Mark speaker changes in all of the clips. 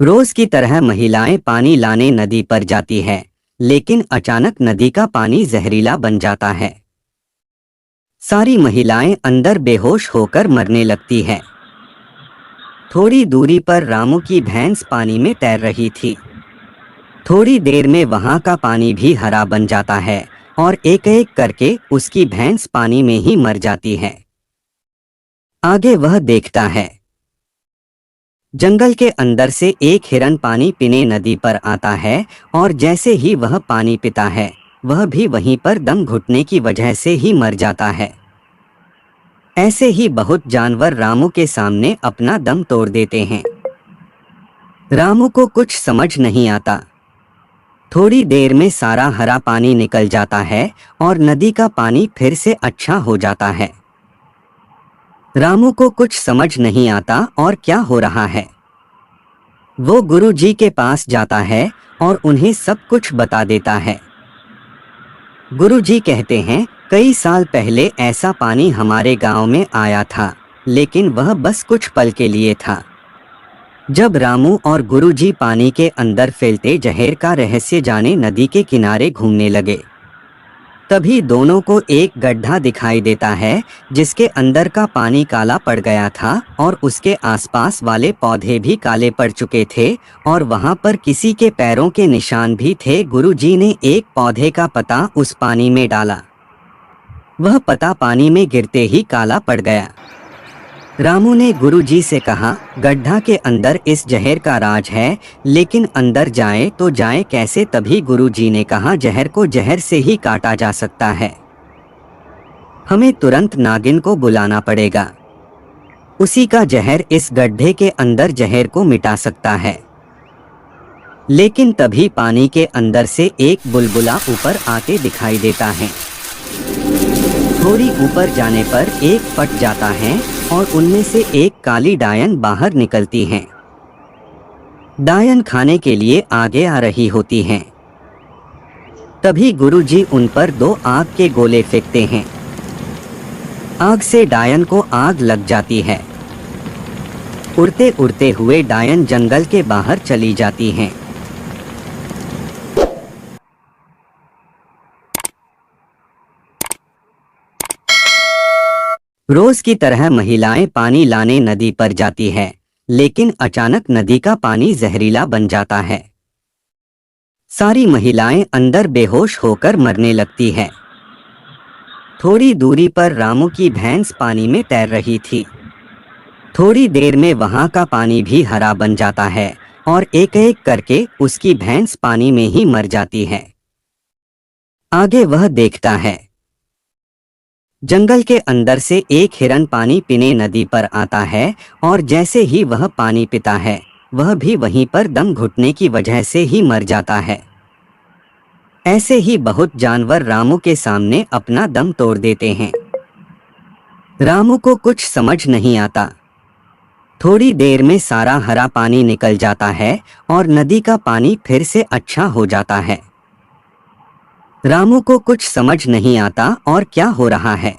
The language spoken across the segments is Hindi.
Speaker 1: रोज की तरह महिलाएं पानी लाने नदी पर जाती है, लेकिन अचानक नदी का पानी जहरीला बन जाता है। सारी महिलाएं अंदर बेहोश होकर मरने लगती है। थोड़ी दूरी पर रामू की भैंस पानी में तैर रही थी। थोड़ी देर में वहां का पानी भी हरा बन जाता है और एक एक करके उसकी भैंस पानी में ही मर जाती है। आगे वह देखता है, जंगल के अंदर से एक हिरन पानी पीने नदी पर आता है और जैसे ही वह पानी पीता है, वह भी वहीं पर दम घुटने की वजह से ही मर जाता है। ऐसे ही बहुत जानवर रामू के सामने अपना दम तोड़ देते हैं। रामू को कुछ समझ नहीं आता। थोड़ी देर में सारा हरा पानी निकल जाता है और नदी का पानी फिर से अच्छा हो जाता है। रामू को कुछ समझ नहीं आता और क्या हो रहा है। वो गुरुजी के पास जाता है और उन्हें सब कुछ बता देता है। गुरुजी कहते हैं, कई साल पहले ऐसा पानी हमारे गांव में आया था, लेकिन वह बस कुछ पल के लिए था। जब रामू और गुरुजी पानी के अंदर फैलते जहर का रहस्य जाने नदी के किनारे घूमने लगे, तभी दोनों को एक गड्ढा दिखाई देता है जिसके अंदर का पानी काला पड़ गया था और उसके आसपास वाले पौधे भी काले पड़ चुके थे और वहां पर किसी के पैरों के निशान भी थे। गुरुजी ने एक पौधे का पत्ता उस पानी में डाला। वह पत्ता पानी में गिरते ही काला पड़ गया। रामू ने गुरुजी से कहा, गड्ढा के अंदर इस जहर का राज है, लेकिन अंदर जाए तो जाए कैसे। तभी गुरुजी ने कहा, जहर को जहर से ही काटा जा सकता है। हमें तुरंत नागिन को बुलाना पड़ेगा। उसी का जहर इस गड्ढे के अंदर जहर को मिटा सकता है। लेकिन तभी पानी के अंदर से एक बुलबुला ऊपर आते दिखाई देता है। थोड़ी ऊपर जाने पर एक फट जाता है और उनमें से एक काली डायन बाहर निकलती हैं। डायन खाने के लिए आगे आ रही होती हैं। तभी गुरुजी उन पर 2 आग के गोले फेंकते हैं। आग से डायन को आग लग जाती है। उड़ते उड़ते हुए डायन जंगल के बाहर चली जाती हैं। रोज की तरह महिलाएं पानी लाने नदी पर जाती है, लेकिन अचानक नदी का पानी जहरीला बन जाता है। सारी महिलाएं अंदर बेहोश होकर मरने लगती है। थोड़ी दूरी पर रामू की भैंस पानी में तैर रही थी। थोड़ी देर में वहां का पानी भी हरा बन जाता है और एक एक करके उसकी भैंस पानी में ही मर जाती है। आगे वह देखता है, जंगल के अंदर से एक हिरन पानी पीने नदी पर आता है और जैसे ही वह पानी पीता है, वह भी वहीं पर दम घुटने की वजह से ही मर जाता है। ऐसे ही बहुत जानवर रामू के सामने अपना दम तोड़ देते हैं। रामू को कुछ समझ नहीं आता। थोड़ी देर में सारा हरा पानी निकल जाता है और नदी का पानी फिर से अच्छा हो जाता है। रामू को कुछ समझ नहीं आता और क्या हो रहा है।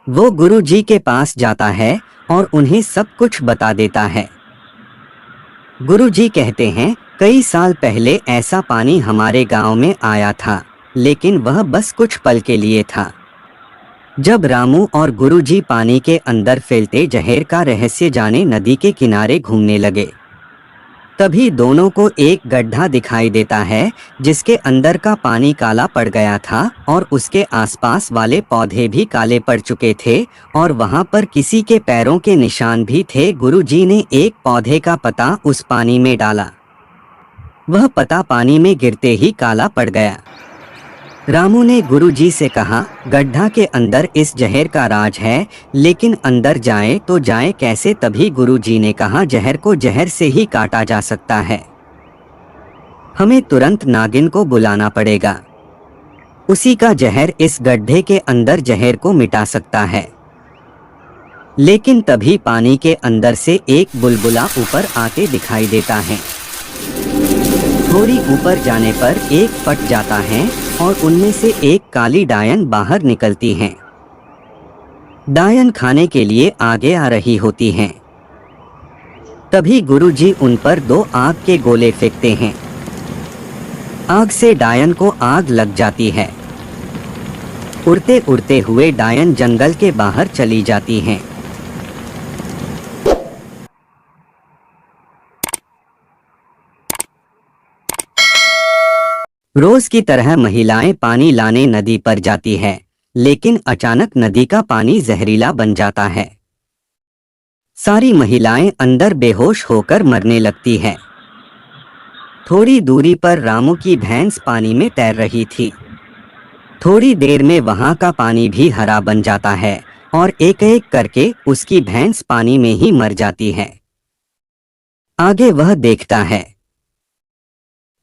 Speaker 1: वो गुरुजी के पास जाता है और उन्हें सब कुछ बता देता है। गुरुजी कहते हैं, कई साल पहले ऐसा पानी हमारे गांव में आया था, लेकिन वह बस कुछ पल के लिए था। जब रामू और गुरुजी पानी के अंदर फैलते जहर का रहस्य जाने नदी के किनारे घूमने लगे, तभी दोनों को एक गड्ढा दिखाई देता है जिसके अंदर का पानी काला पड़ गया था और उसके आसपास वाले पौधे भी काले पड़ चुके थे और वहां पर किसी के पैरों के निशान भी थे। गुरुजी ने एक पौधे का पत्ता उस पानी में डाला। वह पत्ता पानी में गिरते ही काला पड़ गया। रामू ने गुरुजी से कहा, गड्ढा के अंदर इस जहर का राज है, लेकिन अंदर जाए तो जाए कैसे। तभी गुरुजी ने कहा, जहर को जहर से ही काटा जा सकता है। हमें तुरंत नागिन को बुलाना पड़ेगा। उसी का जहर इस गड्ढे के अंदर जहर को मिटा सकता है। लेकिन तभी पानी के अंदर से एक बुलबुला ऊपर आते दिखाई देता है। थोड़ी ऊपर जाने पर एक फट जाता है और उनमें से एक काली डायन बाहर निकलती हैं। डायन खाने के लिए आगे आ रही होती हैं। तभी गुरुजी उन पर 2 आग के गोले फेंकते हैं। आग से डायन को आग लग जाती है। उड़ते उड़ते हुए डायन जंगल के बाहर चली जाती हैं। रोज की तरह महिलाएं पानी लाने नदी पर जाती है, लेकिन अचानक नदी का पानी जहरीला बन जाता है। सारी महिलाएं अंदर बेहोश होकर मरने लगती है। थोड़ी दूरी पर रामू की भैंस पानी में तैर रही थी। थोड़ी देर में वहां का पानी भी हरा बन जाता है और एक एक करके उसकी भैंस पानी में ही मर जाती है। आगे वह देखता है,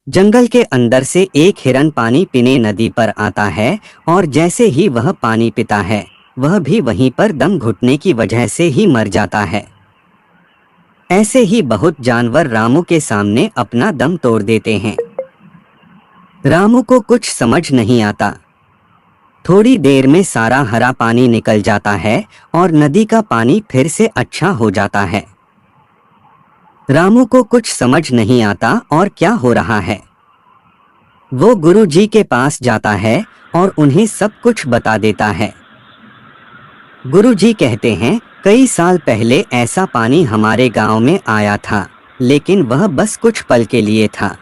Speaker 1: जंगल के अंदर से एक हिरन पानी पीने नदी पर आता है और जैसे ही वह पानी पीता है, वह भी वहीं पर दम घुटने की वजह से ही मर जाता है। ऐसे ही बहुत जानवर रामू के सामने अपना दम तोड़ देते हैं। रामू को कुछ समझ नहीं आता। थोड़ी देर में सारा हरा पानी निकल जाता है और नदी का पानी फिर से अच्छा हो जाता है। रामू को कुछ समझ नहीं आता और क्या हो रहा है। वो गुरुजी के पास जाता है और उन्हें सब कुछ बता देता है। गुरुजी कहते हैं, कई साल पहले ऐसा पानी हमारे गांव में आया था, लेकिन वह बस कुछ पल के लिए था।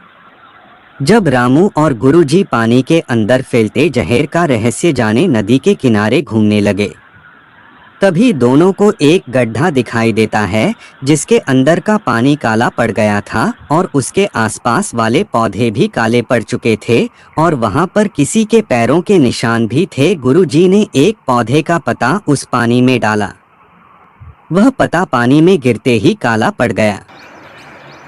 Speaker 1: जब रामू और गुरुजी पानी के अंदर फैलते जहर का रहस्य जाने नदी के किनारे घूमने लगे, तभी दोनों को एक गड्ढा दिखाई देता है जिसके अंदर का पानी काला पड़ गया था और उसके आसपास वाले पौधे भी काले पड़ चुके थे और वहां पर किसी के पैरों के निशान भी थे। गुरुजी ने एक पौधे का पत्ता उस पानी में डाला। वह पत्ता पानी में गिरते ही काला पड़ गया।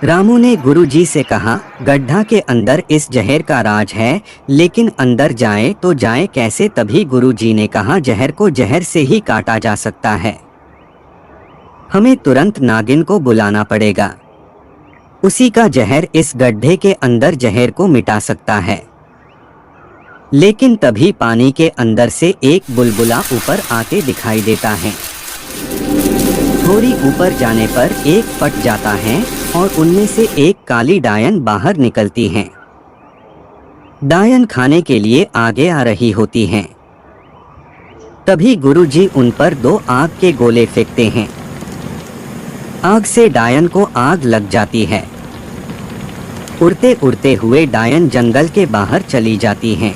Speaker 1: रामू ने गुरुजी से कहा, गड्ढा के अंदर इस जहर का राज है, लेकिन अंदर जाए तो जाए कैसे। तभी गुरुजी ने कहा, जहर को जहर से ही काटा जा सकता है। हमें तुरंत नागिन को बुलाना पड़ेगा। उसी का जहर इस गड्ढे के अंदर जहर को मिटा सकता है। लेकिन तभी पानी के अंदर से एक बुलबुला ऊपर आते दिखाई देता है। थोड़ी ऊपर जाने पर एक फट जाता है और उनमें से एक काली डायन बाहर निकलती हैं। डायन खाने के लिए आगे आ रही होती हैं। तभी गुरुजी उन पर 2 आग के गोले फेंकते हैं। आग से डायन को आग लग जाती है। उड़ते उड़ते हुए डायन जंगल के बाहर चली जाती हैं।